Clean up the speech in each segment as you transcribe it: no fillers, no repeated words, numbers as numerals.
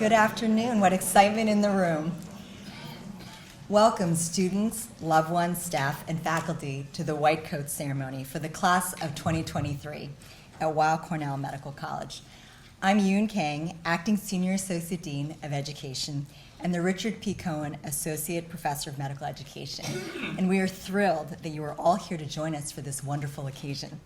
Good afternoon. What excitement in the room. Welcome, students, loved ones, staff, and faculty to the White Coat Ceremony for the class of 2023 at Weill Cornell Medical College. I'm Yoon Kang, Acting Senior Associate Dean of Education and the Richard P. Cohen Associate Professor of Medical Education, and we are thrilled that you are all here to join us for this wonderful occasion.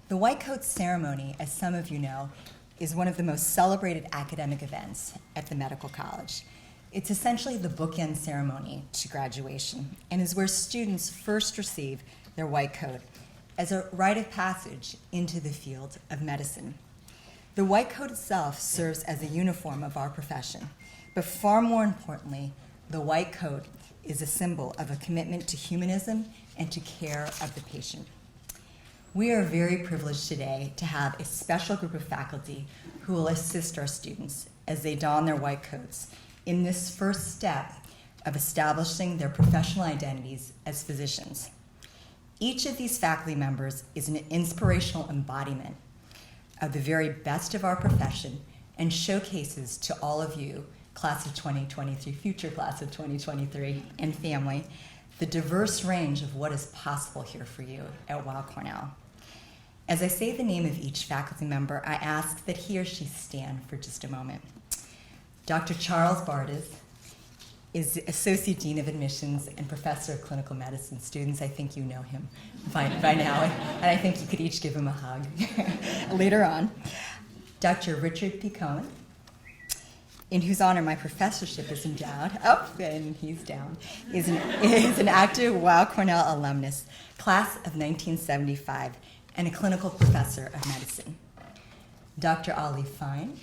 The White Coat Ceremony, as some of you know, is one of the most celebrated academic events at the medical college. It's essentially the bookend ceremony to graduation and is where students first receive their white coat as a rite of passage into the field of medicine. The white coat itself serves as a uniform of our profession, but far more importantly, the white coat is a symbol of a commitment to humanism and to care of the patient. We are very privileged today to have a special group of faculty who will assist our students as they don their white coats in this first step of establishing their professional identities as physicians. Each of these faculty members is an inspirational embodiment of the very best of our profession and showcases to all of you, class of 2023, future class of 2023, and family, the diverse range of what is possible here for you at Weill Cornell. As I say the name of each faculty member, I ask that he or she stand for just a moment. Dr. Charles Bardes is the Associate Dean of Admissions and Professor of Clinical Medicine. Students, I think you know him by now, and I think you could each give him a hug later on. Dr. Richard P. Cohen, in whose honor my professorship is endowed, and he's down, is an active Weill Cornell alumnus, class of 1975, and a clinical professor of medicine. Dr. Ali Fine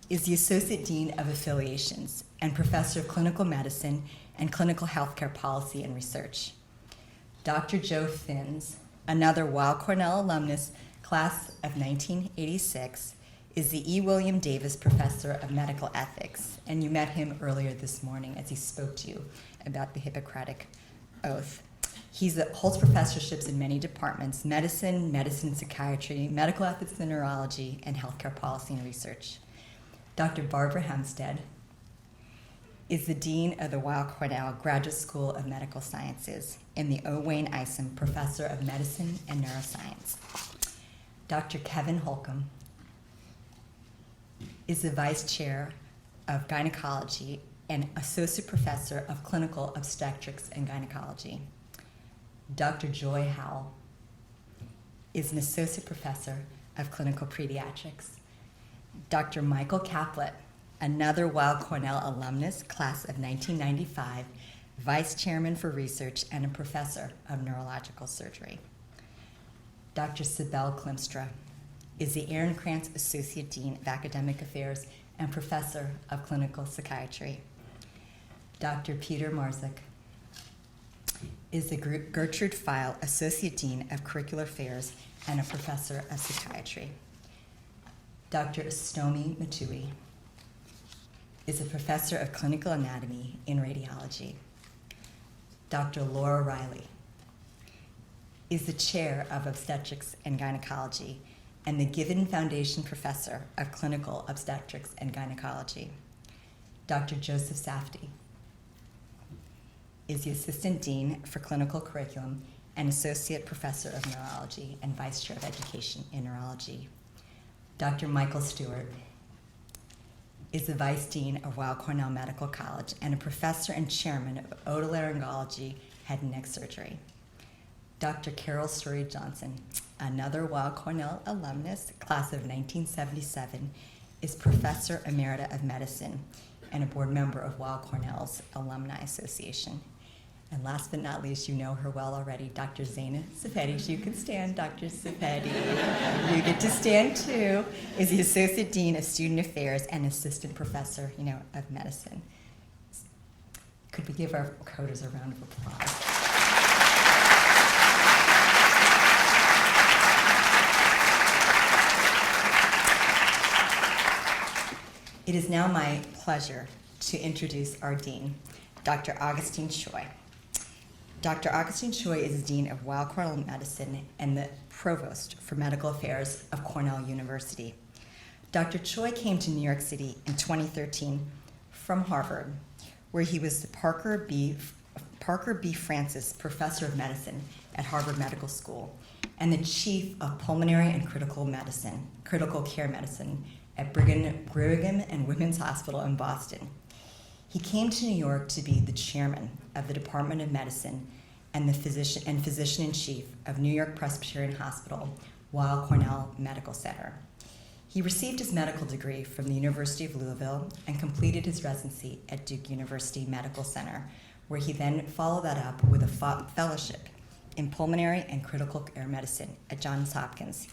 is the Associate Dean of Affiliations and Professor of Clinical Medicine and Clinical Healthcare Policy and Research. Dr. Joe Finns, another Weill Cornell alumnus, class of 1986, is the E. William Davis Professor of Medical Ethics, and you met him earlier this morning as he spoke to you about the Hippocratic Oath. He holds professorships in many departments: medicine, psychiatry, medical ethics and neurology, and healthcare policy and research. Dr. Barbara Hempstead is the Dean of the Weill Cornell Graduate School of Medical Sciences and the O. Wayne Isom Professor of Medicine and Neuroscience. Dr. Kevin Holcomb is the Vice Chair of Gynecology and Associate Professor of Clinical Obstetrics and Gynecology. Dr. Joy Howell is an Associate Professor of Clinical Pediatrics. Dr. Michael Caplet, another Weill Cornell alumnus, class of 1995, Vice Chairman for Research and a Professor of Neurological Surgery. Dr. Sibel Klimstra is the Aaron Krantz Associate Dean of Academic Affairs and Professor of Clinical Psychiatry. Dr. Peter Marzik is the Gertrude Feil Associate Dean of Curricular Affairs and a Professor of Psychiatry. Dr. Astomi Matui is a Professor of Clinical Anatomy in Radiology. Dr. Laura Riley is the Chair of Obstetrics and Gynecology and the Given Foundation Professor of Clinical Obstetrics and Gynecology. Dr. Joseph Safdie is the Assistant Dean for Clinical Curriculum and Associate Professor of Neurology and Vice Chair of Education in Neurology. Dr. Michael Stewart is the Vice Dean of Weill Cornell Medical College and a Professor and Chairman of Otolaryngology, Head and Neck Surgery. Dr. Carol Story Johnson, another Weill Cornell alumnus, class of 1977, is Professor Emerita of Medicine and a board member of Weill Cornell's Alumni Association. And last but not least, you know her well already, Dr. Zaina Sepeti. You can stand, Dr. Sepeti. You get to stand too. Is the Associate Dean of Student Affairs and Assistant Professor, of Medicine. Could we give our coders a round of applause? It is now my pleasure to introduce our Dean, Dr. Augustine Choi. Dr. Augustine Choi is Dean of Weill Cornell Medicine and the Provost for Medical Affairs of Cornell University. Dr. Choi came to New York City in 2013 from Harvard, where he was the Parker B. Francis Professor of Medicine at Harvard Medical School and the Chief of Pulmonary and Critical Care Medicine at Brigham and Women's Hospital in Boston. He came to New York to be the chairman of the Department of Medicine and the physician-in-chief of New York Presbyterian Hospital, Weill Cornell Medical Center. He received his medical degree from the University of Louisville and completed his residency at Duke University Medical Center, where he then followed that up with a fellowship in pulmonary and critical care medicine at Johns Hopkins.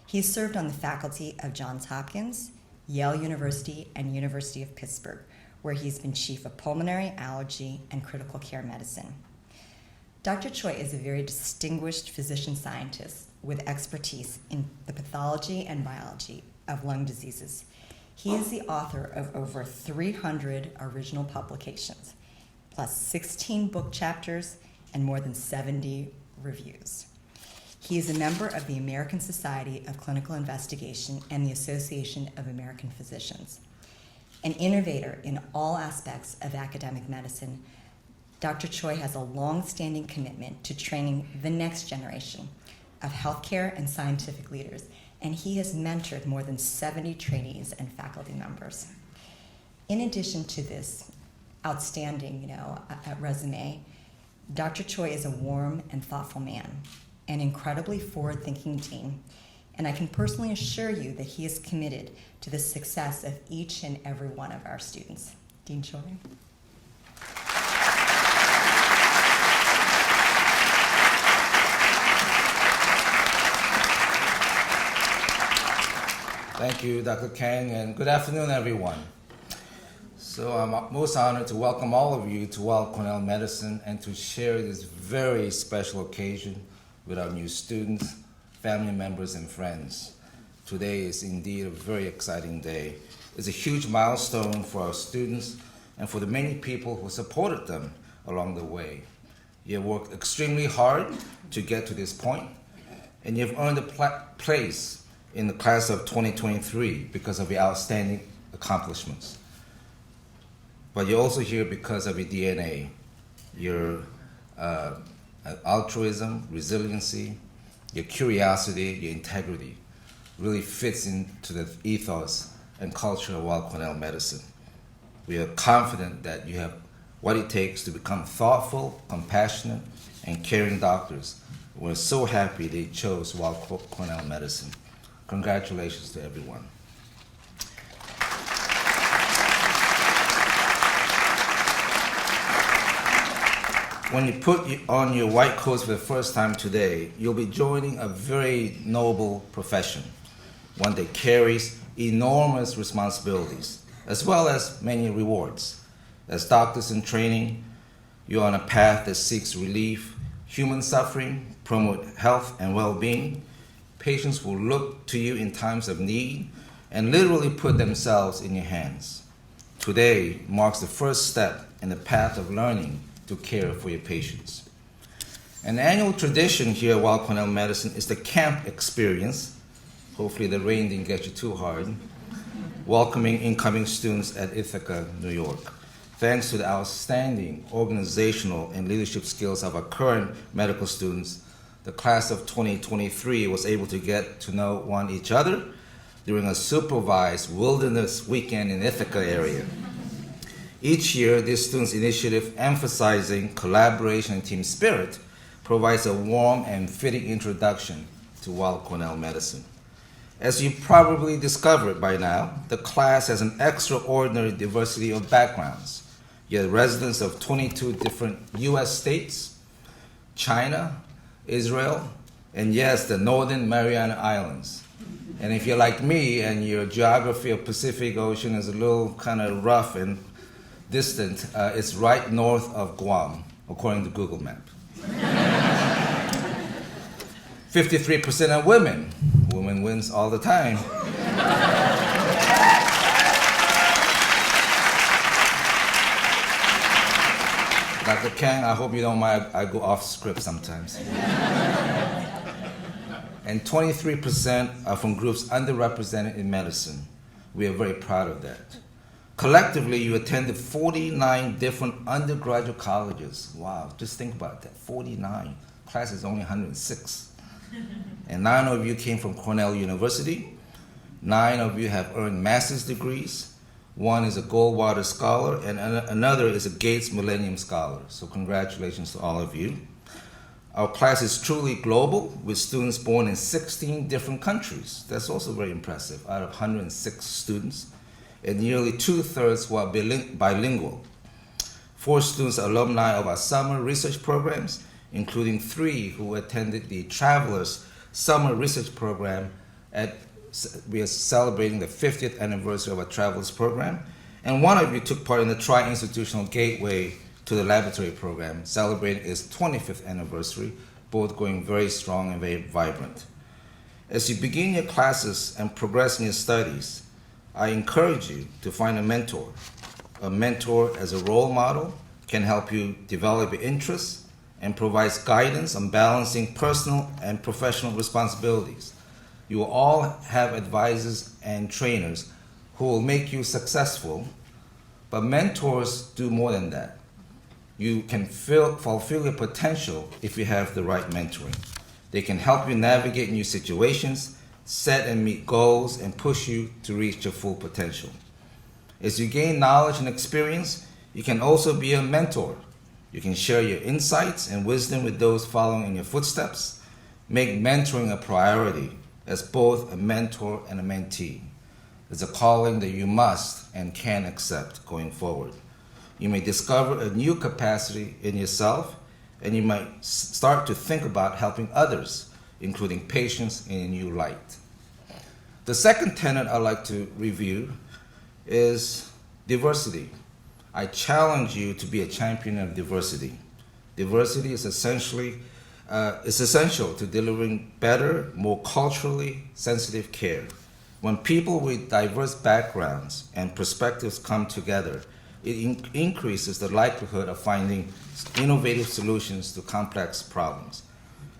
He served on the faculty of Johns Hopkins, Yale University, and University of Pittsburgh, where he's been chief of pulmonary, allergy, and critical care medicine. Dr. Choi is a very distinguished physician scientist with expertise in the pathology and biology of lung diseases. He is the author of over 300 original publications, plus 16 book chapters and more than 70 reviews. He is a member of the American Society of Clinical Investigation and the Association of American Physicians. An innovator in all aspects of academic medicine, Dr. Choi has a long-standing commitment to training the next generation of healthcare and scientific leaders, and he has mentored more than 70 trainees and faculty members. In addition to this outstanding resume, Dr. Choi is a warm and thoughtful man, an incredibly forward-thinking dean, and I can personally assure you that he is committed to the success of each and every one of our students. Dean Choi. Thank you, Dr. Kang, and good afternoon, everyone. So I'm most honored to welcome all of you to Weill Cornell Medicine and to share this very special occasion with our new students, family members, and friends. Today is indeed a very exciting day. It's a huge milestone for our students and for the many people who supported them along the way. You have worked extremely hard to get to this point, and you've earned a place in the class of 2023 because of your outstanding accomplishments. But you're also here because of your DNA, your altruism, resiliency, your curiosity, your integrity really fits into the ethos and culture of Weill Cornell Medicine. We are confident that you have what it takes to become thoughtful, compassionate, and caring doctors. We're so happy they chose Weill Cornell Medicine. Congratulations to everyone. When you put on your white coats for the first time today, you'll be joining a very noble profession, one that carries enormous responsibilities, as well as many rewards. As doctors in training, you're on a path that seeks relief, human suffering, promote health and well-being. Patients will look to you in times of need and literally put themselves in your hands. Today marks the first step in the path of learning to care for your patients. An annual tradition here at Weill Cornell Medicine is the camp experience. Hopefully the rain didn't get you too hard. Welcoming incoming students at Ithaca, New York. Thanks to the outstanding organizational and leadership skills of our current medical students, the class of 2023 was able to get to know each other during a supervised wilderness weekend in Ithaca area. Each year, this students' initiative emphasizing collaboration and team spirit provides a warm and fitting introduction to Weill Cornell Medicine. As you probably discovered by now, the class has an extraordinary diversity of backgrounds. You have residents of 22 different U.S. states, China, Israel, and yes, the Northern Mariana Islands. And if you're like me and your geography of Pacific Ocean is a little kind of rough and distant, it's right north of Guam, according to Google Maps. 53% are women. Women wins all the time. Dr. Kang, I hope you don't mind, I go off script sometimes. And 23% are from groups underrepresented in medicine. We are very proud of that. Collectively, you attended 49 different undergraduate colleges. Wow, just think about that, 49. Class is only 106. And 9 of you came from Cornell University. 9 of you have earned master's degrees. 1 is a Goldwater Scholar, and another is a Gates Millennium Scholar. So congratulations to all of you. Our class is truly global, with students born in 16 different countries. That's also very impressive, out of 106 students, and nearly 2/3 who are bilingual. 4 students are alumni of our summer research programs, including 3 who attended the Travelers Summer Research Program. We are celebrating the 50th anniversary of our Travelers program, and 1 of you took part in the Tri-Institutional Gateway to the Laboratory program, celebrating its 25th anniversary, both going very strong and very vibrant. As you begin your classes and progress in your studies, I encourage you to find a mentor. A mentor as a role model can help you develop your interests and provides guidance on balancing personal and professional responsibilities. You will all have advisors and trainers who will make you successful, but mentors do more than that. You can fulfill your potential if you have the right mentoring. They can help you navigate new situations, set and meet goals, and push you to reach your full potential. As you gain knowledge and experience, you can also be a mentor. You can share your insights and wisdom with those following in your footsteps. Make mentoring a priority as both a mentor and a mentee. It's a calling that you must and can accept going forward. You may discover a new capacity in yourself, and you might start to think about helping others, including patients, in a new light. The second tenet I'd like to review is diversity. I challenge you to be a champion of diversity. Diversity is essential to delivering better, more culturally sensitive care. When people with diverse backgrounds and perspectives come together, it increases the likelihood of finding innovative solutions to complex problems.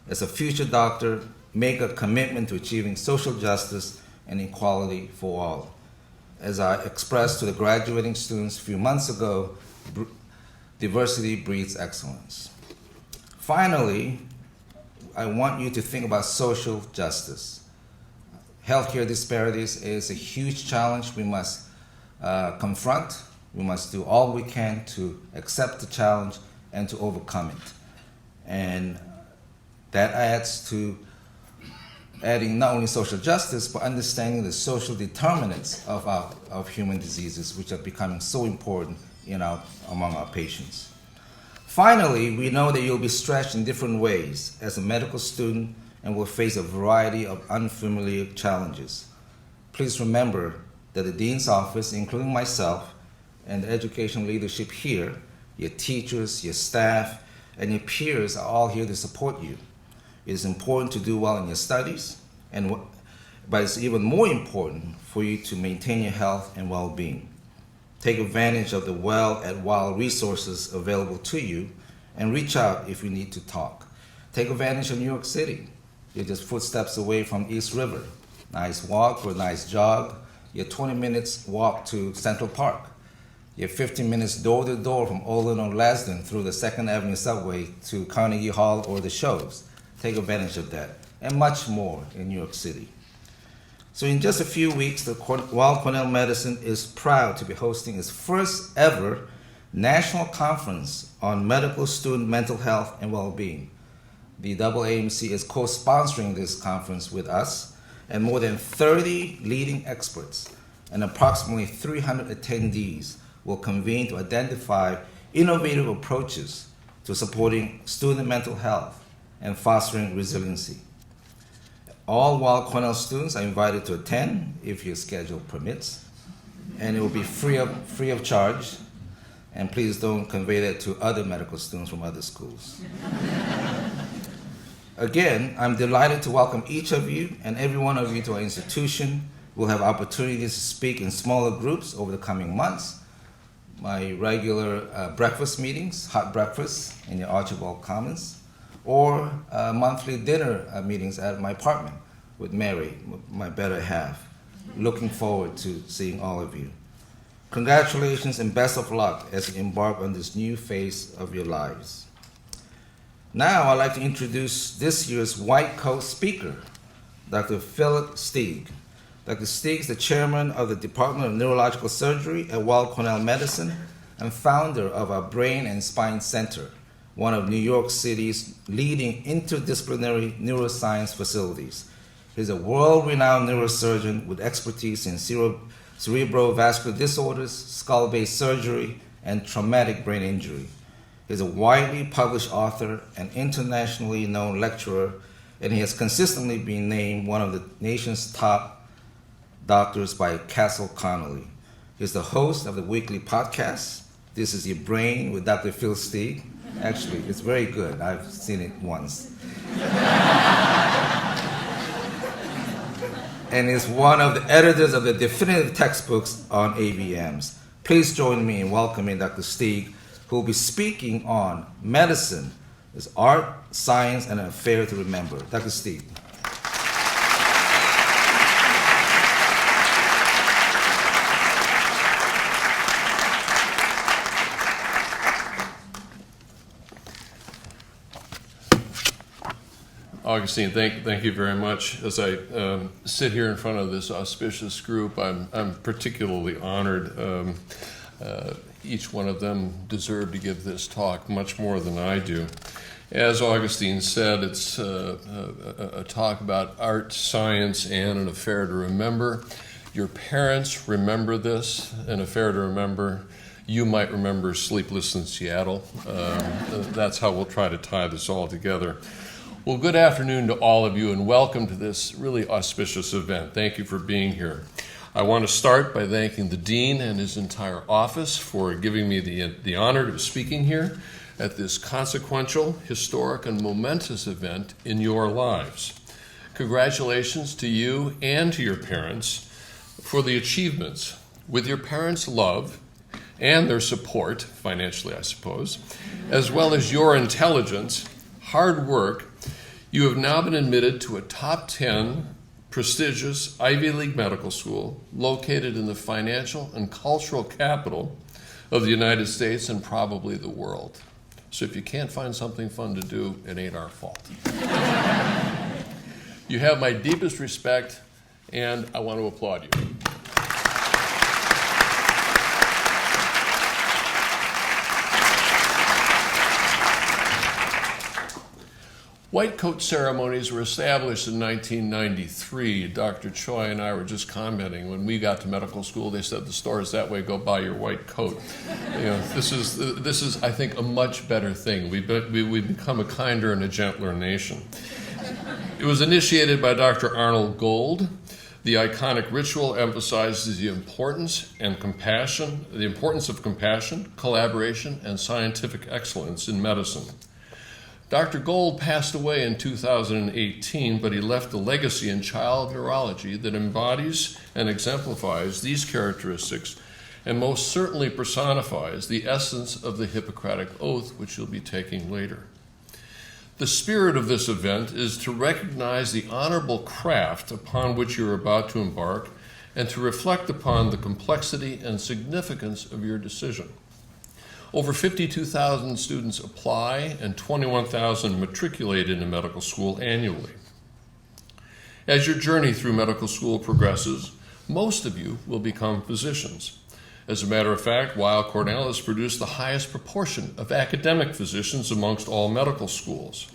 As a future doctor, make a commitment to achieving social justice and equality for all. As I expressed to the graduating students a few months ago, diversity breeds excellence. Finally, I want you to think about social justice. Healthcare disparities is a huge challenge we must confront. We must do all we can to accept the challenge and to overcome it. And that adds to adding not only social justice, but understanding the social determinants of human diseases, which are becoming so important among our patients. Finally, we know that you'll be stretched in different ways as a medical student and will face a variety of unfamiliar challenges. Please remember that the Dean's Office, including myself and the education leadership here, your teachers, your staff, and your peers are all here to support you. It is important to do well in your studies, but it's even more important for you to maintain your health and well-being. Take advantage of the Weill resources available to you and reach out if you need to talk. Take advantage of New York City. You're just footsteps away from East River. Nice walk or nice jog. You're 20 minutes walk to Central Park. You're 15 minutes door to door from Olin or Lasden through the 2nd Avenue subway to Carnegie Hall or the shows. Take advantage of that, and much more in New York City. So in just a few weeks, the Weill Cornell Medicine is proud to be hosting its first ever national conference on medical student mental health and well-being. The AAMC is co-sponsoring this conference with us, and more than 30 leading experts and approximately 300 attendees will convene to identify innovative approaches to supporting student mental health and fostering resiliency. All Weill Cornell students are invited to attend if your schedule permits, and it will be free of charge. And please don't convey that to other medical students from other schools. Again, I'm delighted to welcome each of you and every one of you to our institution. We'll have opportunities to speak in smaller groups over the coming months. My regular breakfast meetings, hot breakfast in the Archibald Commons, or monthly dinner meetings at my apartment with Mary, my better half. Looking forward to seeing all of you. Congratulations and best of luck as you embark on this new phase of your lives. Now I'd like to introduce this year's White Coat speaker, Dr. Philip Steig. Dr. Steig is the chairman of the Department of Neurological Surgery at Weill Cornell Medicine and founder of our Brain and Spine Center, one of New York City's leading interdisciplinary neuroscience facilities. He's a world-renowned neurosurgeon with expertise in cerebrovascular disorders, skull-based surgery, and traumatic brain injury. He's a widely published author and internationally known lecturer, and he has consistently been named one of the nation's top doctors by Castle Connolly. He's the host of the weekly podcast, This Is Your Brain with Dr. Phil Steig. Actually, it's very good. I've seen it once. And is one of the editors of the definitive textbooks on AVMs. Please join me in welcoming Dr. Steig, who will be speaking on medicine is art, science, and an affair to remember. Dr. Steig. Augustine, thank you very much. As I sit here in front of this auspicious group, I'm particularly honored. Each one of them deserved to give this talk much more than I do. As Augustine said, it's a talk about art, science, and an affair to remember. Your parents remember this, an affair to remember. You might remember Sleepless in Seattle. That's how we'll try to tie this all together. Well, good afternoon to all of you, and welcome to this really auspicious event. Thank you for being here. I want to start by thanking the Dean and his entire office for giving me the honor of speaking here at this consequential, historic, and momentous event in your lives. Congratulations to you and to your parents for the achievements. With your parents' love and their support, financially I suppose, as well as your intelligence, hard work, you have now been admitted to a top 10 prestigious Ivy League medical school located in the financial and cultural capital of the United States and probably the world. So if you can't find something fun to do, it ain't our fault. You have my deepest respect, and I want to applaud you. White coat ceremonies were established in 1993. Dr. Choi and I were just commenting when we got to medical school. They said the store is that way. Go buy your white coat. This is I think a much better thing. We've become a kinder and a gentler nation. It was initiated by Dr. Arnold Gold. The iconic ritual emphasizes the importance of compassion, collaboration, and scientific excellence in medicine. Dr. Gold passed away in 2018, but he left a legacy in child neurology that embodies and exemplifies these characteristics and most certainly personifies the essence of the Hippocratic Oath, which you'll be taking later. The spirit of this event is to recognize the honorable craft upon which you're about to embark and to reflect upon the complexity and significance of your decision. Over 52,000 students apply and 21,000 matriculate into medical school annually. As your journey through medical school progresses, most of you will become physicians. As a matter of fact, Weill Cornell has produced the highest proportion of academic physicians amongst all medical schools.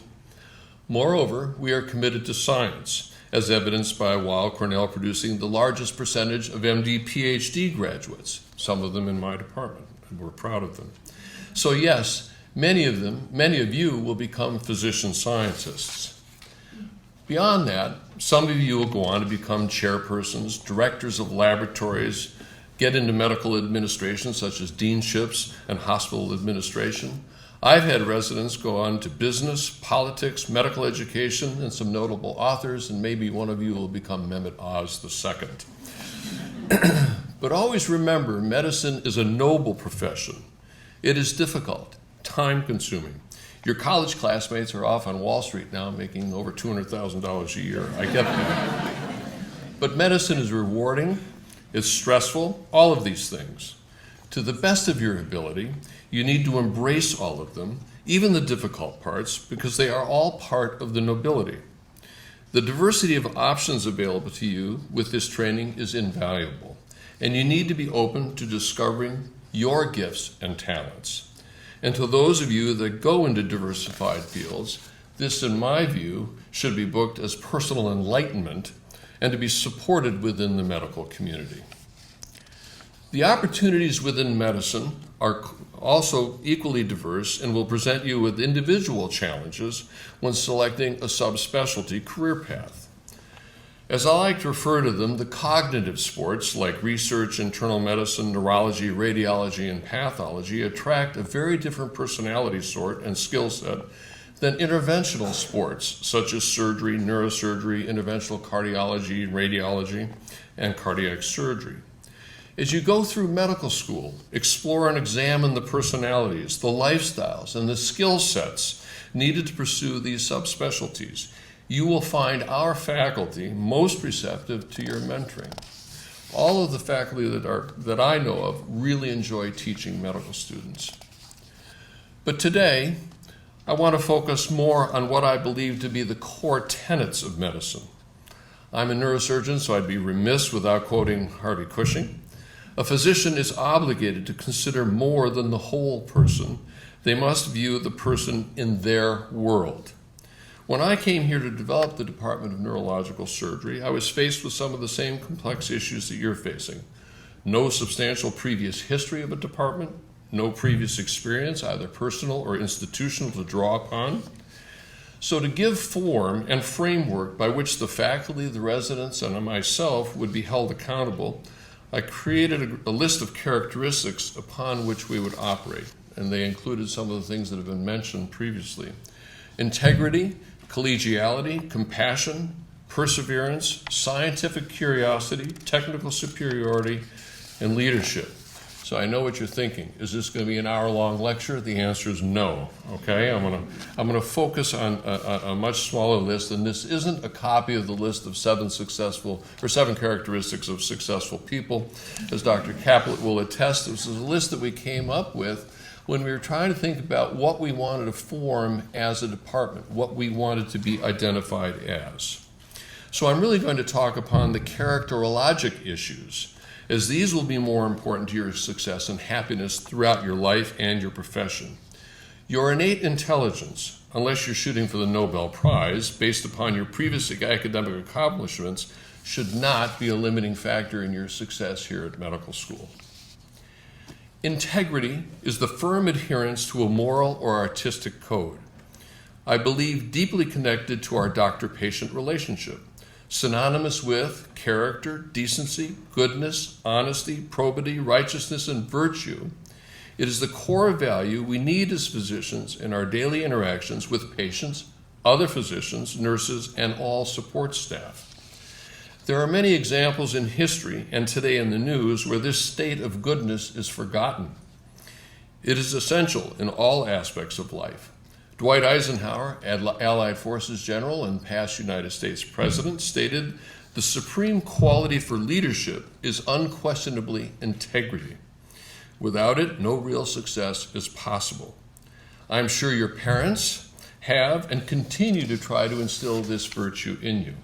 Moreover, we are committed to science, as evidenced by Weill Cornell producing the largest percentage of MD, PhD graduates, some of them in my department, and we're proud of them. So yes, many of you will become physician scientists. Beyond that, some of you will go on to become chairpersons, directors of laboratories, get into medical administration such as deanships and hospital administration. I've had residents go on to business, politics, medical education, and some notable authors, and maybe one of you will become Mehmet Oz II. But always remember, medicine is a noble profession. It is difficult, time-consuming. Your college classmates are off on Wall Street now making over $200,000 a year. I get that. But medicine is rewarding, it's stressful, all of these things. To the best of your ability, you need to embrace all of them, even the difficult parts, because they are all part of the nobility. The diversity of options available to you with this training is invaluable, and you need to be open to discovering your gifts and talents. And to those of you that go into diversified fields, this, in my view, should be booked as personal enlightenment and to be supported within the medical community. The opportunities within medicine are also equally diverse and will present you with individual challenges when selecting a subspecialty career path. As I like to refer to them, the cognitive sports like research, internal medicine, neurology, radiology, and pathology attract a very different personality sort and skill set than interventional sports such as surgery, neurosurgery, interventional cardiology, radiology, and cardiac surgery. As you go through medical school, explore and examine the personalities, the lifestyles, and the skill sets needed to pursue these subspecialties. You will find our faculty most receptive to your mentoring. All of the faculty that I know of really enjoy teaching medical students. But today, I want to focus more on what I believe to be the core tenets of medicine. I'm a neurosurgeon, so I'd be remiss without quoting Harvey Cushing. A physician is obligated to consider more than the whole person. They must view the person in their world. When I came here to develop the Department of Neurological Surgery, I was faced with some of the same complex issues that you're facing. No substantial previous history of a department, no previous experience, either personal or institutional, to draw upon. So to give form and framework by which the faculty, the residents, and myself would be held accountable, I created a list of characteristics upon which we would operate, and they included some of the things that have been mentioned previously. Integrity, collegiality, compassion, perseverance, scientific curiosity, technical superiority, and leadership. So I know what you're thinking. Is this going to be an hour-long lecture? The answer is no. Okay, I'm going to focus on a much smaller list, and this isn't a copy of the list of 7 characteristics of successful people. As Dr. Caplet will attest, this is a list that we came up with when we were trying to think about what we wanted to form as a department, what we wanted to be identified as. So I'm really going to talk upon the characterologic issues, as these will be more important to your success and happiness throughout your life and your profession. Your innate intelligence, unless you're shooting for the Nobel Prize, based upon your previous academic accomplishments, should not be a limiting factor in your success here at medical school. Integrity is the firm adherence to a moral or artistic code. I believe deeply connected to our doctor-patient relationship, synonymous with character, decency, goodness, honesty, probity, righteousness, and virtue. It is the core value we need as physicians in our daily interactions with patients, other physicians, nurses, and all support staff. There are many examples in history and today in the news where this state of goodness is forgotten. It is essential in all aspects of life. Dwight Eisenhower, Allied Forces General and past United States President, stated, "The supreme quality for leadership is unquestionably integrity. Without it, no real success is possible." I'm sure your parents have and continue to try to instill this virtue in you.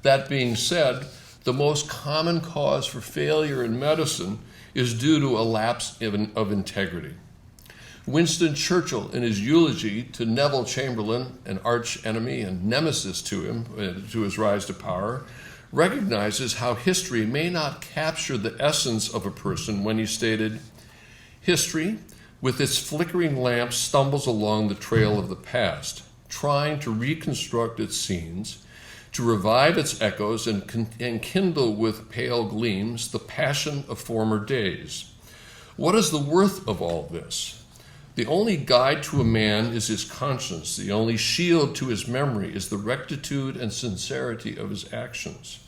That being said, the most common cause for failure in medicine is due to a lapse of integrity. Winston Churchill, in his eulogy to Neville Chamberlain, an arch enemy and nemesis to him, to his rise to power, recognizes how history may not capture the essence of a person when he stated, "History, with its flickering lamp, stumbles along the trail of the past, trying to reconstruct its scenes, to revive its echoes and kindle with pale gleams the passion of former days. What is the worth of all this? The only guide to a man is his conscience. The only shield to his memory is the rectitude and sincerity of his actions.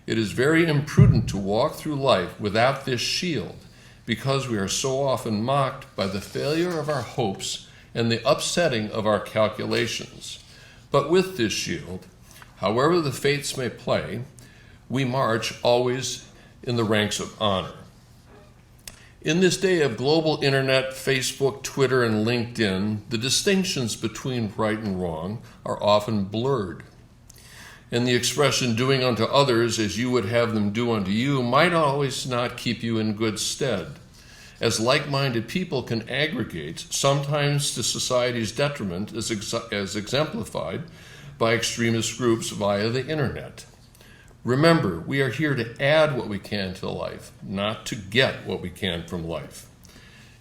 It is very imprudent to walk through life without this shield, because we are so often mocked by the failure of our hopes and the upsetting of our calculations. But with this shield, however the fates may play, We march always in the ranks of honor. In this day of global internet, Facebook, Twitter, and LinkedIn, the distinctions between right and wrong are often blurred. And the expression doing unto others as you would have them do unto you might always not keep you in good stead, as like-minded people can aggregate, sometimes to society's detriment, as exemplified by extremist groups via the internet. Remember, we are here to add what we can to life, not to get what we can from life.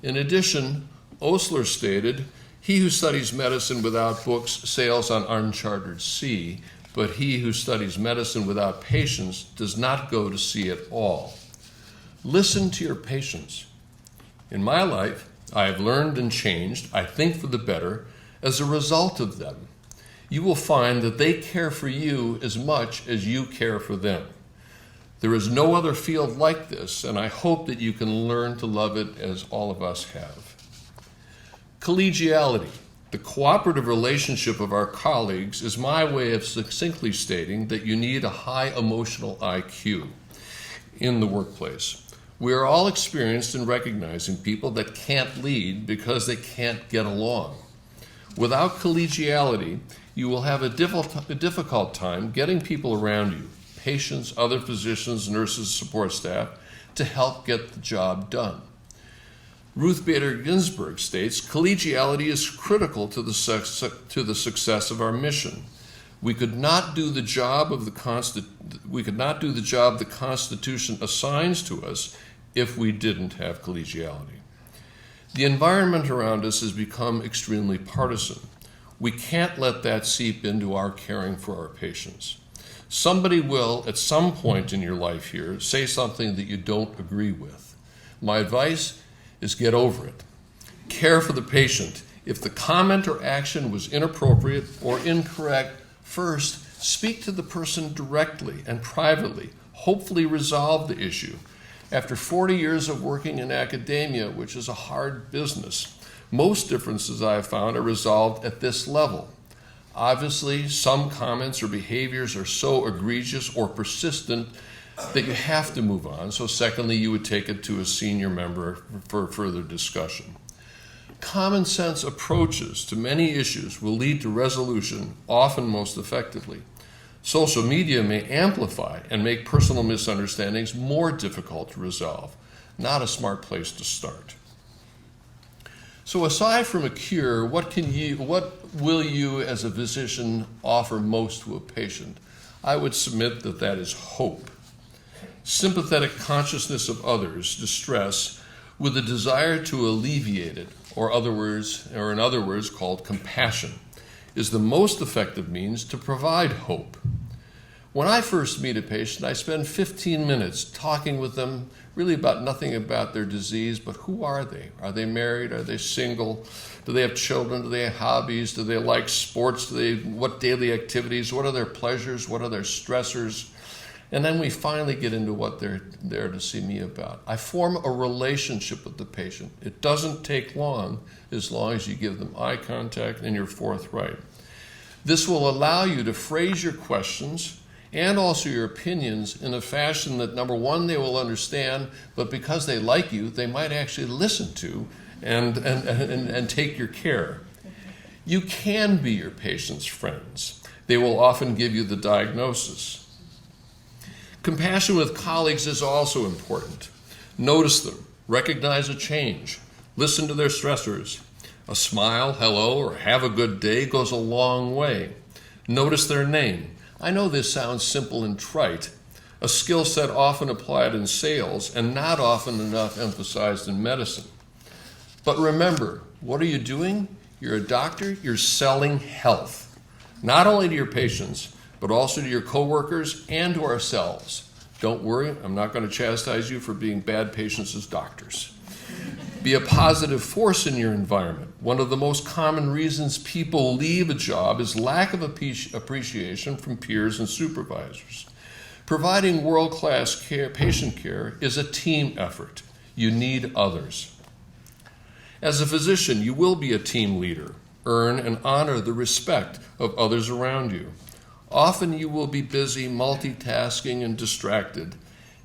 In addition, Osler stated, "He who studies medicine without books sails on uncharted sea, but he who studies medicine without patients does not go to sea at all." Listen to your patients. In my life, I have learned and changed, I think for the better, as a result of them. You will find that they care for you as much as you care for them. There is no other field like this, and I hope that you can learn to love it as all of us have. Collegiality, the cooperative relationship of our colleagues, is my way of succinctly stating that you need a high emotional IQ in the workplace. We are all experienced in recognizing people that can't lead because they can't get along. Without collegiality, you will have a difficult time getting people around you, patients, other physicians, nurses, support staff, to help get the job done. Ruth Bader Ginsburg states, "Collegiality is critical to the success of our mission. We could not do the job the Constitution assigns to us if we didn't have collegiality." The environment around us has become extremely partisan. We can't let that seep into our caring for our patients. Somebody will, at some point in your life here, say something that you don't agree with. My advice is get over it. Care for the patient. If the comment or action was inappropriate or incorrect, first, speak to the person directly and privately. Hopefully resolve the issue. After 40 years of working in academia, which is a hard business, most differences I have found are resolved at this level. Obviously, some comments or behaviors are so egregious or persistent that you have to move on. So secondly, you would take it to a senior member for further discussion. Common sense approaches to many issues will lead to resolution, often most effectively. Social media may amplify and make personal misunderstandings more difficult to resolve. Not a smart place to start. So aside from a cure, what will you as a physician offer most to a patient? I would submit that is hope. Sympathetic consciousness of others' distress with a desire to alleviate it, or in other words called compassion, is the most effective means to provide hope. When I first meet a patient, I spend 15 minutes talking with them really about nothing about their disease, but who are they? Are they married? Are they single? Do they have children? Do they have hobbies? Do they like sports? What daily activities? What are their pleasures? What are their stressors? And then we finally get into what they're there to see me about. I form a relationship with the patient. It doesn't take long as you give them eye contact and you're forthright. This will allow you to phrase your questions and also your opinions in a fashion that, number one, they will understand, but because they like you, they might actually listen to and take your care. You can be your patient's friends. They will often give you the diagnosis. Compassion with colleagues is also important. Notice them, recognize a change, listen to their stressors. A smile, hello, or have a good day goes a long way. Notice their name. I know this sounds simple and trite, a skill set often applied in sales and not often enough emphasized in medicine. But remember, what are you doing? You're a doctor, you're selling health, not only to your patients, but also to your coworkers and to ourselves. Don't worry, I'm not going to chastise you for being bad patients as doctors. Be a positive force in your environment. One of the most common reasons people leave a job is lack of appreciation from peers and supervisors. Providing world-class patient care is a team effort. You need others. As a physician, you will be a team leader. Earn and honor the respect of others around you. Often you will be busy multitasking and distracted.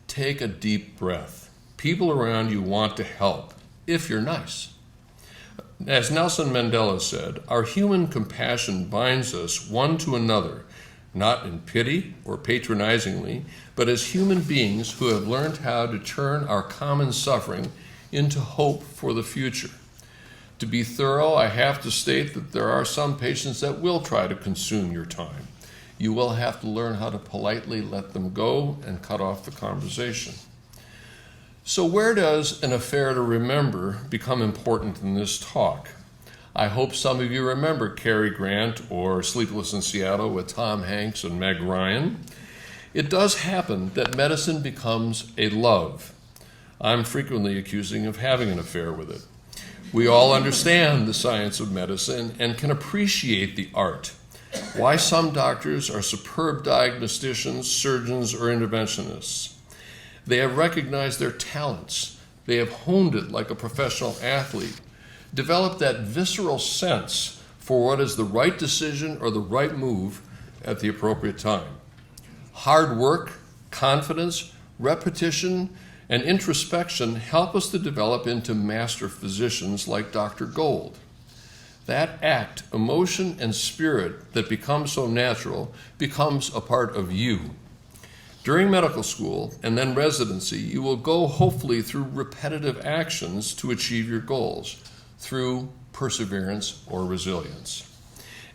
Take a deep breath. People around you want to help, if you're nice. As Nelson Mandela said, our human compassion binds us one to another, not in pity or patronizingly, but as human beings who have learned how to turn our common suffering into hope for the future. To be thorough, I have to state that there are some patients that will try to consume your time. You will have to learn how to politely let them go and cut off the conversation. So where does an affair to remember become important in this talk? I hope some of you remember Cary Grant or Sleepless in Seattle with Tom Hanks and Meg Ryan. It does happen that medicine becomes a love. I'm frequently accusing of having an affair with it. We all understand the science of medicine and can appreciate the art. Why some doctors are superb diagnosticians, surgeons, or interventionists. They have recognized their talents. They have honed it like a professional athlete, developed that visceral sense for what is the right decision or the right move at the appropriate time. Hard work, confidence, repetition, and introspection help us to develop into master physicians like Dr. Gold. That act, emotion, and spirit that becomes so natural becomes a part of you. During medical school and then residency, you will go hopefully through repetitive actions to achieve your goals, through perseverance or resilience.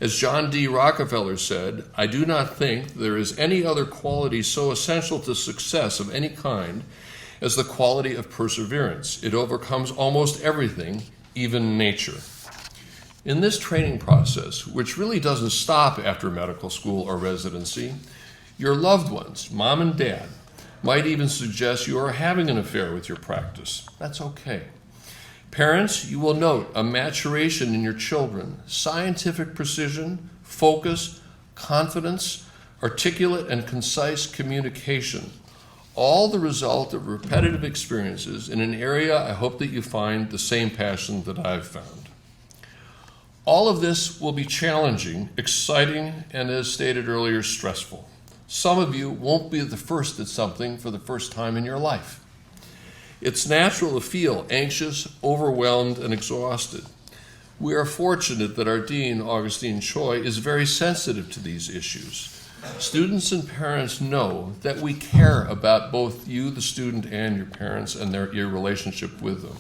As John D. Rockefeller said, I do not think there is any other quality so essential to success of any kind as the quality of perseverance. It overcomes almost everything, even nature. In this training process, which really doesn't stop after medical school or residency, your loved ones, mom and dad, might even suggest you are having an affair with your practice. That's okay. Parents, you will note a maturation in your children, scientific precision, focus, confidence, articulate and concise communication, all the result of repetitive experiences in an area I hope that you find the same passion that I've found. All of this will be challenging, exciting, and as stated earlier, stressful. Some of you won't be the first at something for the first time in your life. It's natural to feel anxious, overwhelmed, and exhausted. We are fortunate that our Dean, Augustine Choi, is very sensitive to these issues. Students and parents know that we care about both you, the student, and your parents and your relationship with them.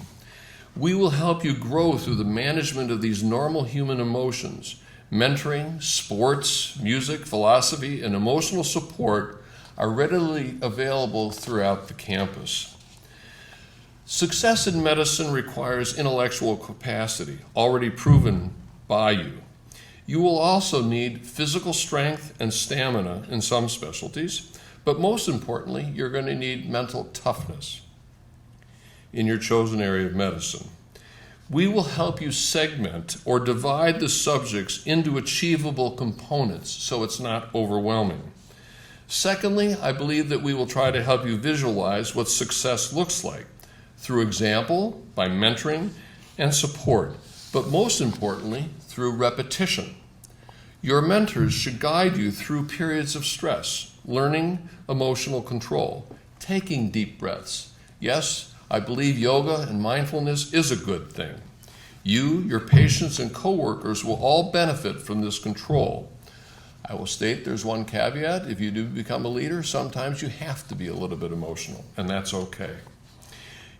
We will help you grow through the management of these normal human emotions. Mentoring, sports, music, philosophy, and emotional support are readily available throughout the campus. Success in medicine requires intellectual capacity, already proven by you. You will also need physical strength and stamina in some specialties, but most importantly, you're going to need mental toughness in your chosen area of medicine. We will help you segment or divide the subjects into achievable components so it's not overwhelming. Secondly, I believe that we will try to help you visualize what success looks like through example, by mentoring and support, but most importantly, through repetition. Your mentors should guide you through periods of stress, learning emotional control, taking deep breaths. Yes, I believe yoga and mindfulness is a good thing. You, your patients, and coworkers will all benefit from this control. I will state there's one caveat. If you do become a leader, sometimes you have to be a little bit emotional, and that's okay.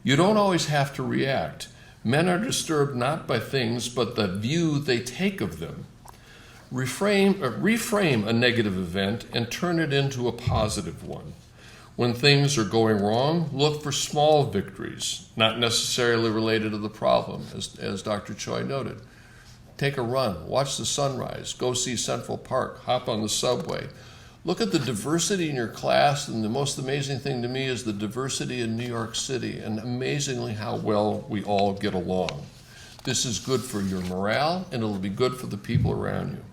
You don't always have to react. Men are disturbed not by things, but the view they take of them. Reframe a negative event and turn it into a positive one. When things are going wrong, look for small victories, not necessarily related to the problem, as Dr. Choi noted. Take a run, watch the sunrise, go see Central Park, hop on the subway. Look at the diversity in your class, and the most amazing thing to me is the diversity in New York City, and amazingly how well we all get along. This is good for your morale, and it'll be good for the people around you.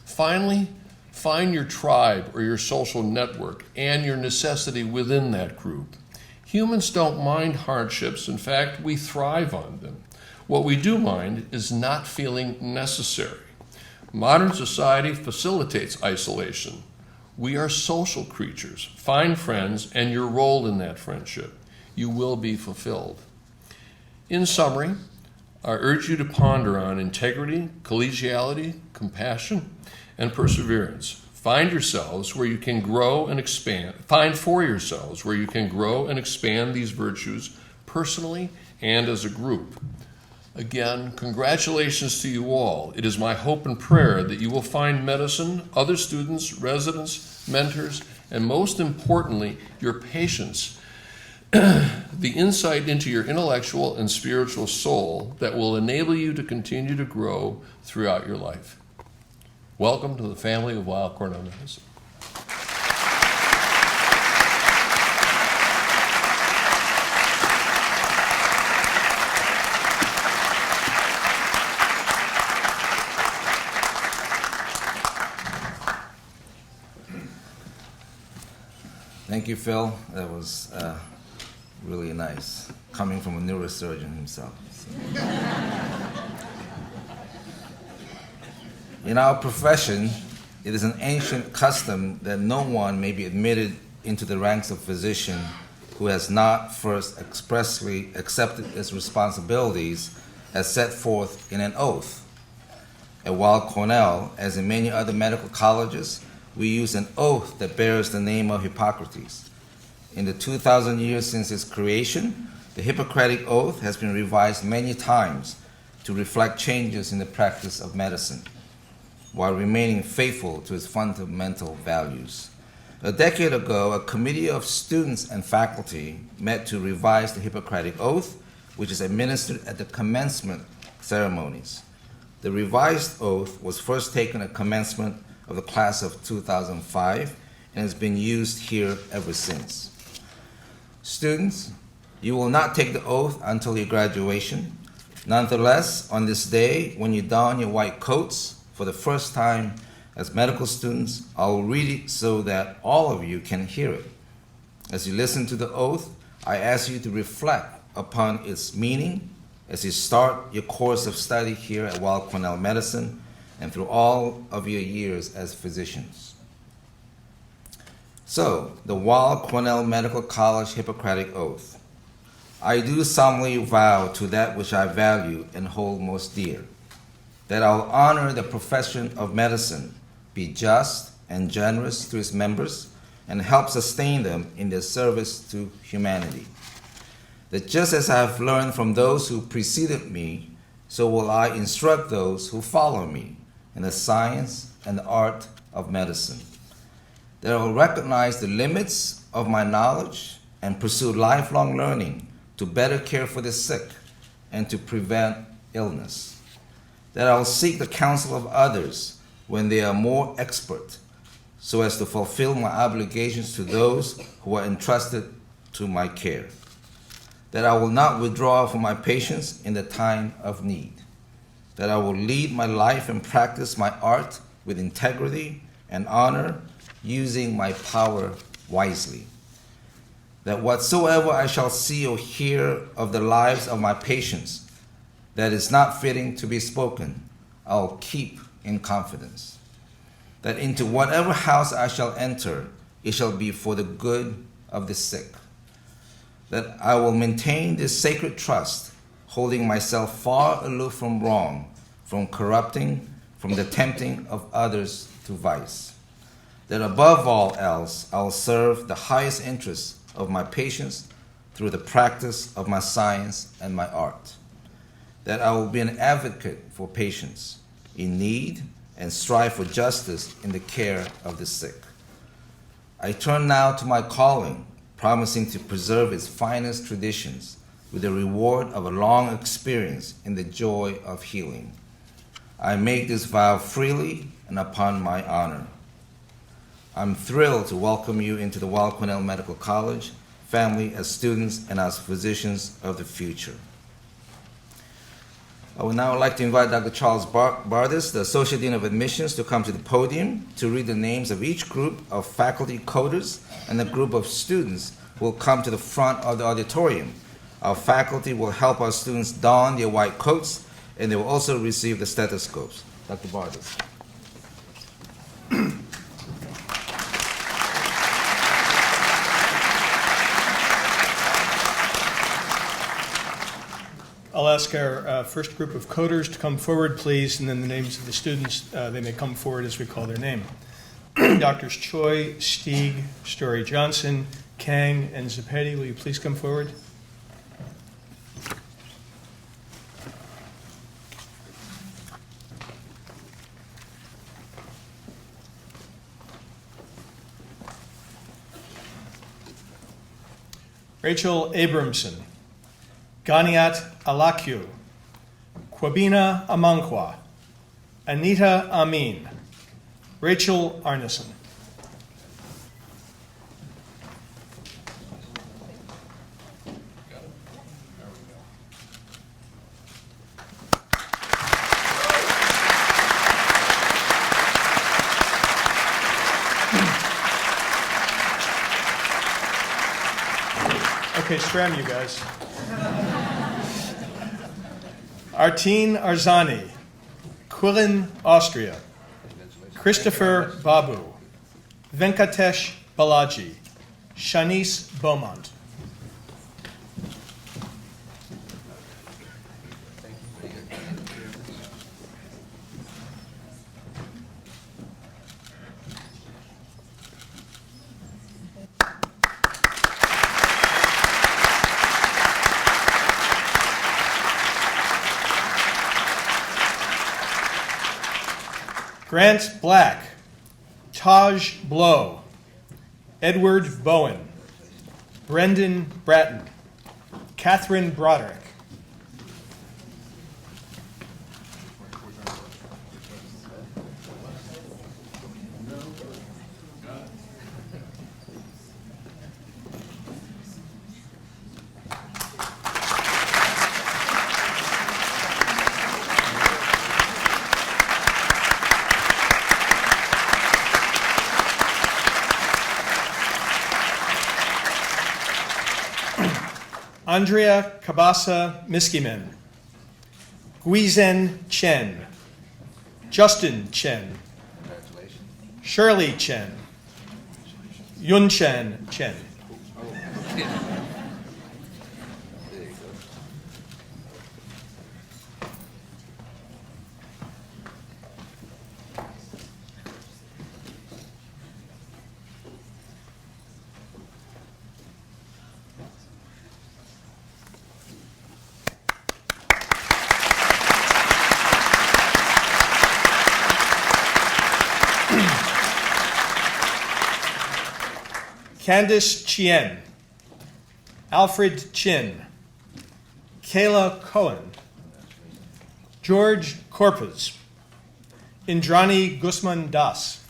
Finally, find your tribe or your social network and your necessity within that group. Humans don't mind hardships. In fact, we thrive on them. What we do mind is not feeling necessary. Modern society facilitates isolation. We are social creatures. Find friends and your role in that friendship. You will be fulfilled. In summary, I urge you to ponder on integrity, collegiality, compassion, and perseverance. Find yourselves where you can grow and expand. Find for yourselves where you can grow and expand these virtues personally and as a group. Again, congratulations to you all. It is my hope and prayer that you will find medicine, other students, residents, mentors, and most importantly, your patients, the insight into your intellectual and spiritual soul that will enable you to continue to grow throughout your life. Welcome to the family of Weill Cornell Medicine. Thank you, Phil. That was really nice, coming from a neurosurgeon himself. In our profession, it is an ancient custom that no one may be admitted into the ranks of physician who has not first expressly accepted his responsibilities as set forth in an oath. At Weill Cornell, as in many other medical colleges, we use an oath that bears the name of Hippocrates. In the 2,000 years since its creation, the Hippocratic Oath has been revised many times to reflect changes in the practice of medicine, while remaining faithful to its fundamental values. A decade ago, a committee of students and faculty met to revise the Hippocratic Oath, which is administered at the commencement ceremonies. The revised oath was first taken at commencement of the class of 2005 and has been used here ever since. Students, you will not take the oath until your graduation. Nonetheless, on this day, when you don your white coats for the first time as medical students, I will read it so that all of you can hear it. As you listen to the oath, I ask you to reflect upon its meaning as you start your course of study here at Weill Cornell Medicine and through all of your years as physicians. So, the Weill Cornell Medical College Hippocratic Oath. I do solemnly vow to that which I value and hold most dear, that I will honor the profession of medicine, be just and generous to its members, and help sustain them in their service to humanity. That just as I have learned from those who preceded me, so will I instruct those who follow me in the science and the art of medicine. That I will recognize the limits of my knowledge and pursue lifelong learning to better care for the sick and to prevent illness. That I will seek the counsel of others when they are more expert, so as to fulfill my obligations to those who are entrusted to my care. That I will not withdraw from my patients in the time of need. That I will lead my life and practice my art with integrity and honor, using my power wisely. That whatsoever I shall see or hear of the lives of my patients that is not fitting to be spoken, I'll keep in confidence. That into whatever house I shall enter, it shall be for the good of the sick. That I will maintain this sacred trust, holding myself far aloof from wrong, from corrupting, from the tempting of others to vice. That above all else, I will serve the highest interests of my patients through the practice of my science and my art. That I will be an advocate for patients in need and strive for justice in the care of the sick. I turn now to my calling, promising to preserve its finest traditions with the reward of a long experience in the joy of healing. I make this vow freely and upon my honor. I'm thrilled to welcome you into the Weill Cornell Medical College family as students and as physicians of the future. I would now like to invite Dr. Charles Bardis, the Associate Dean of Admissions, to come to the podium to read the names of each group of faculty coders and the group of students who will come to the front of the auditorium. Our faculty will help our students don their white coats, and they will also receive the stethoscopes. Dr. Bardis. I'll ask our first group of coders to come forward, please, and then the names of the students, they may come forward as we call their name. Doctors Choi, Stieg, Story-Johnson, Kang, and Zapetti, will you please come forward? Rachel Abramson, Ganiat Alakyu, Kwabina Amankwa, Anita Amin, Rachel Arneson. Okay, scram you guys. Artin Arzani, Quillen, Austria. Christopher Babu, Venkatesh Balaji, Shanice Beaumont. Grant Black, Taj Blow, Edward Bowen, Brendan Bratton, Catherine Broderick. Andrea Kabasa Miskimen, Guizen Chen, Justin Chen, Shirley Chen, Yunshan Chen. Candice Chien, Alfred Chin, Kayla Cohen, George Corpus, Indrani Guzman Das.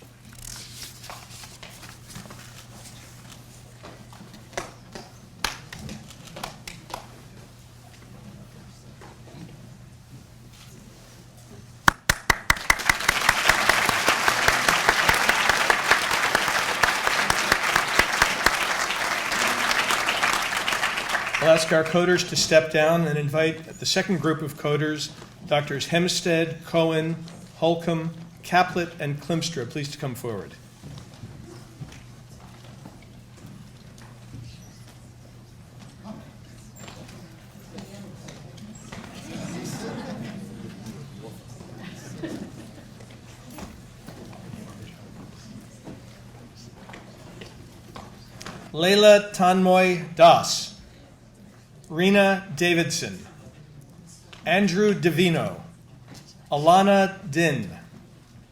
I'll ask our coders to step down and invite the second group of coders, Drs. Hempstead, Cohen, Holcomb, Caplet, and Klimstra, please to come forward. Leila Tanmoy Das, Rena Davidson, Andrew Divino, Alana Din,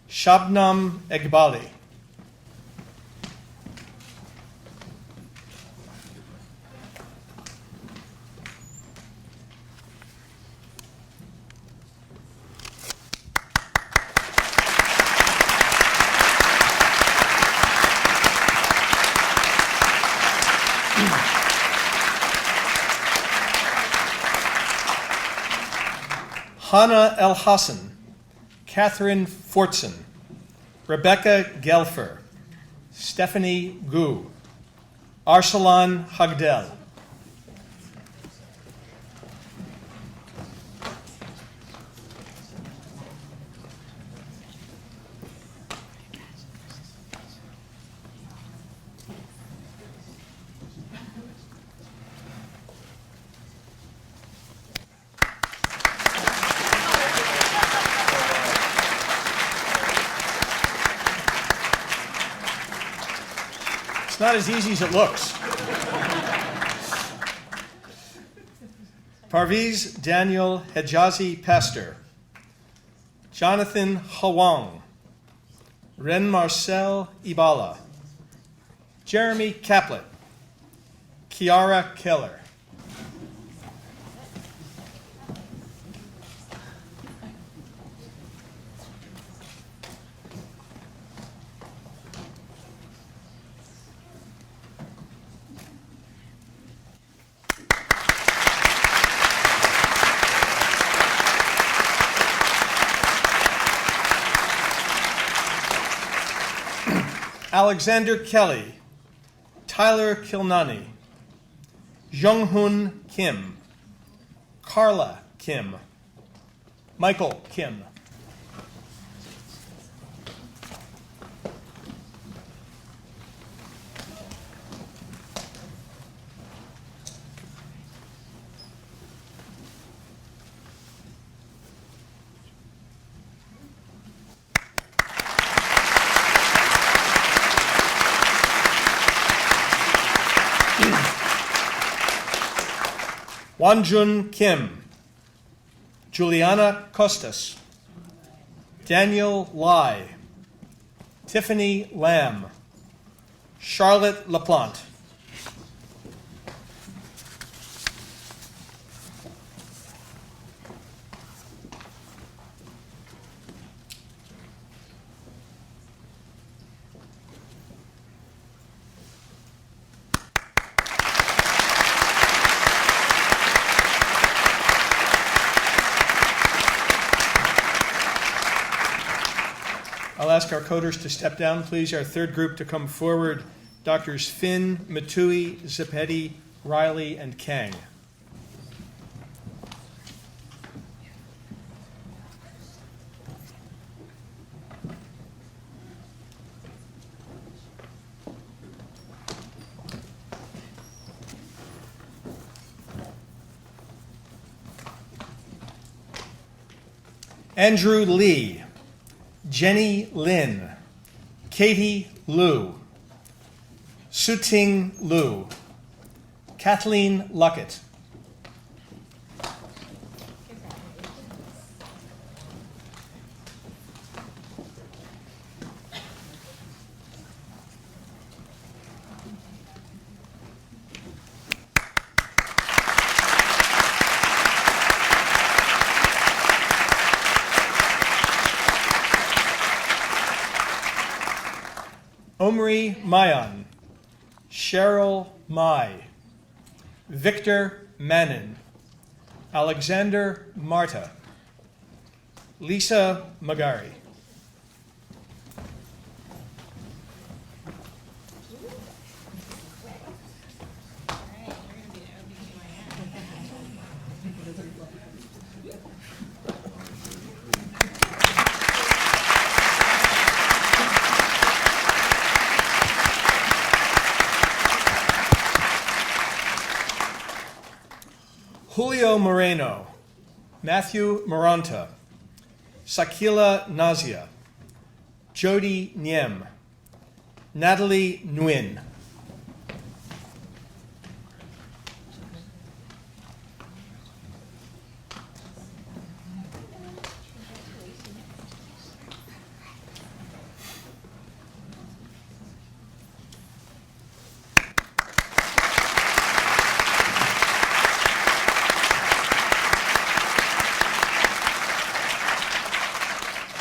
Shabnam Egbali. Hannah El Hassan, Catherine Fortson, Rebecca Gelfer, Stephanie Gu, Arsalan Hagdel. It's not as easy as it looks. Parviz Daniel Hejazi Pastor. Jonathan Hwang. Ren Marcel Ibala. Jeremy Caplet. Kiara Keller. Alexander Kelly, Tyler Kilnani, Junghoon Kim, Carla Kim, Michael Kim. Wanjun Kim, Juliana Costas, Daniel Lai, Tiffany Lamb, Charlotte LaPlante. I'll ask our coders to step down, please. Our third group to come forward, Doctors Finn, Matui, Zapetti, Riley, and Kang. Andrew Lee, Jenny Lin, Katie Liu, Suting Liu, Kathleen Luckett. Omri Mayan, Cheryl Mai, Victor Manin, Alexander Marta, Lisa Magari. Julio Moreno, Matthew Moranta, Sakila Nazia, Jody Niem, Natalie Nguyen.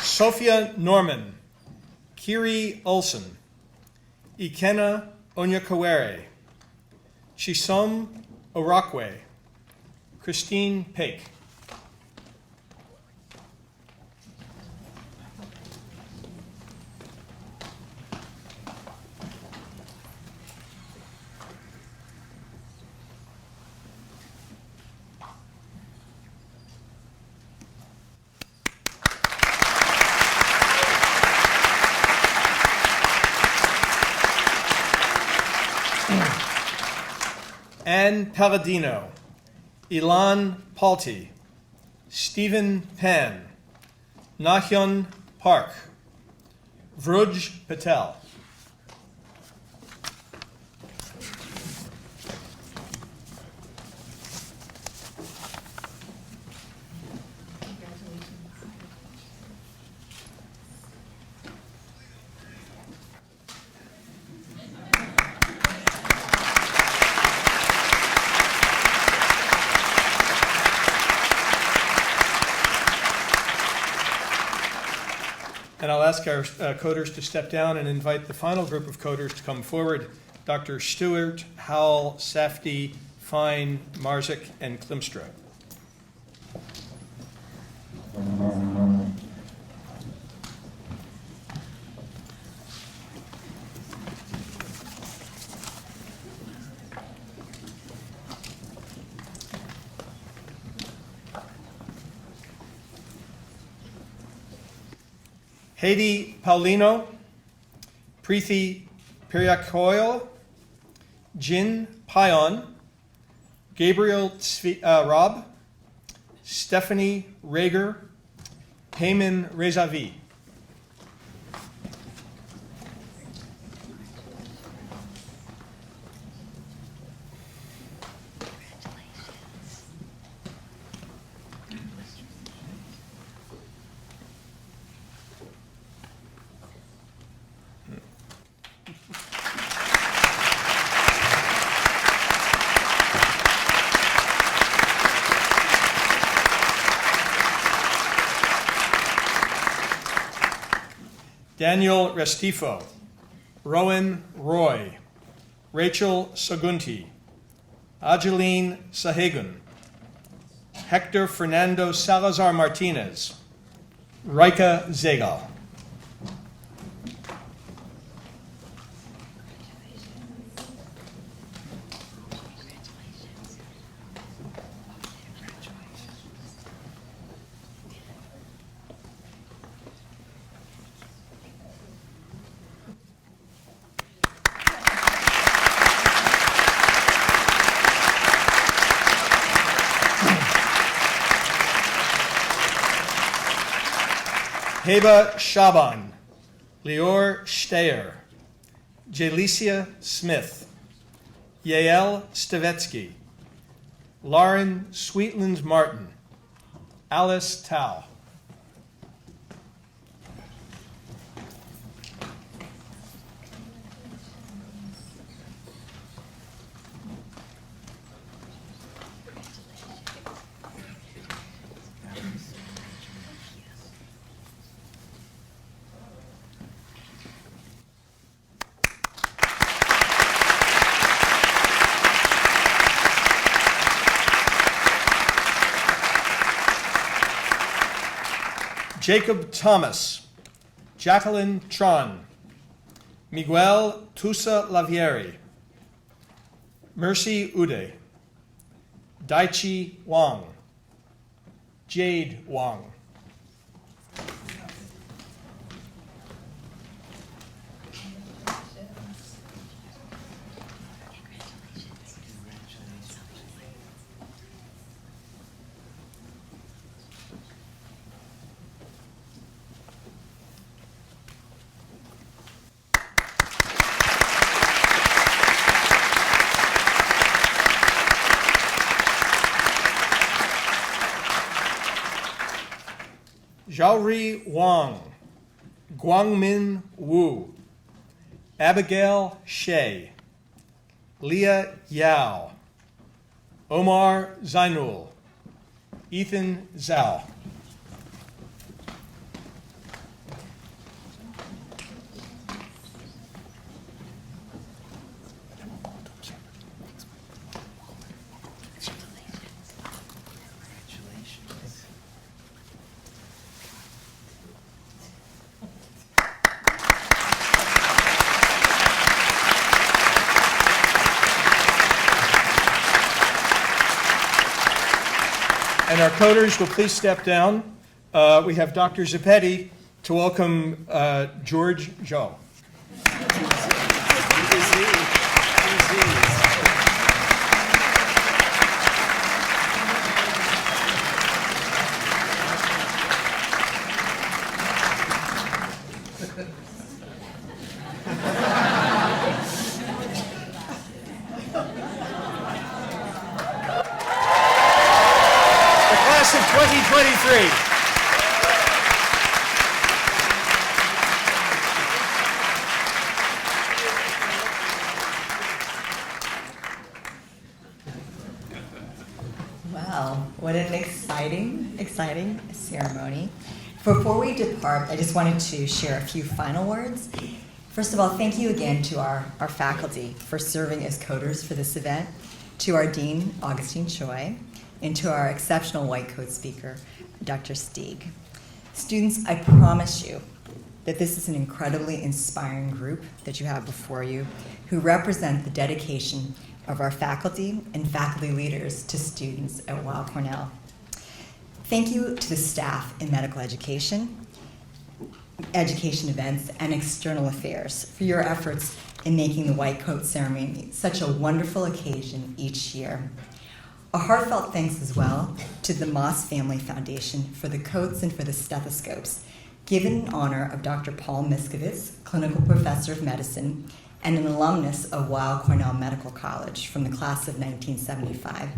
Sophia Norman, Kiri Olson, Ikenna Onyekawere, Chisom Orakwe, Christine Paik. Ann Palladino, Ilan Palti, Stephen Pan, Nahyun Park, Vruj Patel. ask our coders to step down and invite the final group of coders to come forward. Dr. Stewart, Howell, Safdie, Fine, Marzik, and Klimstra. Haiti Paulino, Preethi Periakoil, Jin Payon, Gabriel Rob, Stephanie Rager, Payman Rezavi. Daniel Restifo, Rowan Roy, Rachel Sagunti, Ajeline Sahagun, Hector Fernando Salazar Martinez, Rika Zegal. Heba Shaban, Lior Steyer, Jalicia Smith, Yael Stavetsky, Lauren Sweetland Martin, Alice Tao. Jacob Thomas, Jacqueline Tron, Miguel Tusa Lavieri, Mercy Ude, Daichi Wang, Jade Wang. Zhaori Wang, Guangmin Wu, Abigail Shea, Leah Yao, Omar Zainul, Ethan Zhao. And our coders will please step down. We have Dr. Zappetti to welcome George Zhou. Class of 2023. Well, what an exciting ceremony. Before we depart, I just wanted to share a few final words. First of all, thank you again to our faculty for serving as coders for this event, to our Dean, Augustine Choi, and to our exceptional white coat speaker, Dr. Stieg. Students, I promise you that this is an incredibly inspiring group that you have before you who represent the dedication of our faculty and faculty leaders to students at Weill Cornell. Thank you to the staff in medical education events, and external affairs for your efforts in making the white coat ceremony such a wonderful occasion each year. A heartfelt thanks as well to the Moss Family Foundation for the coats and for the stethoscopes, given in honor of Dr. Paul Miskovitz, clinical professor of medicine and an alumnus of Weill Cornell Medical College from the class of 1975.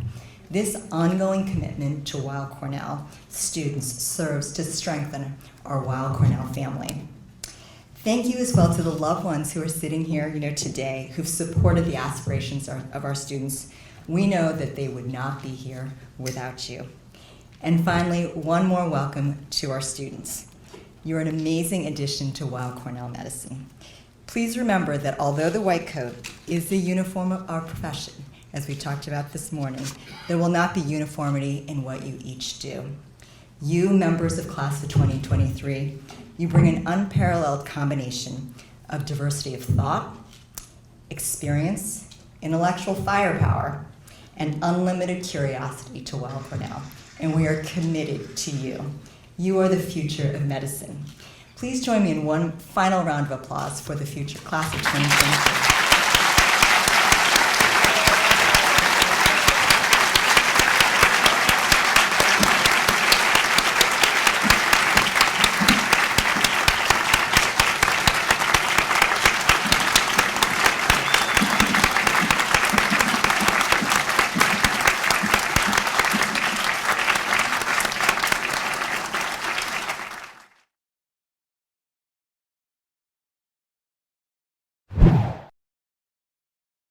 This ongoing commitment to Weill Cornell students serves to strengthen our Weill Cornell family. Thank you as well to the loved ones who are sitting here today who've supported the aspirations of our students. We know that they would not be here without you. And finally, one more welcome to our students. You're an amazing addition to Weill Cornell Medicine. Please remember that although the white coat is the uniform of our profession, as we talked about this morning, there will not be uniformity in what you each do. You, members of class of 2023, you bring an unparalleled combination of diversity of thought, experience, intellectual firepower, and unlimited curiosity to Weill Cornell, and we are committed to you. You are the future of medicine. Please join me in one final round of applause for the future class of 2023.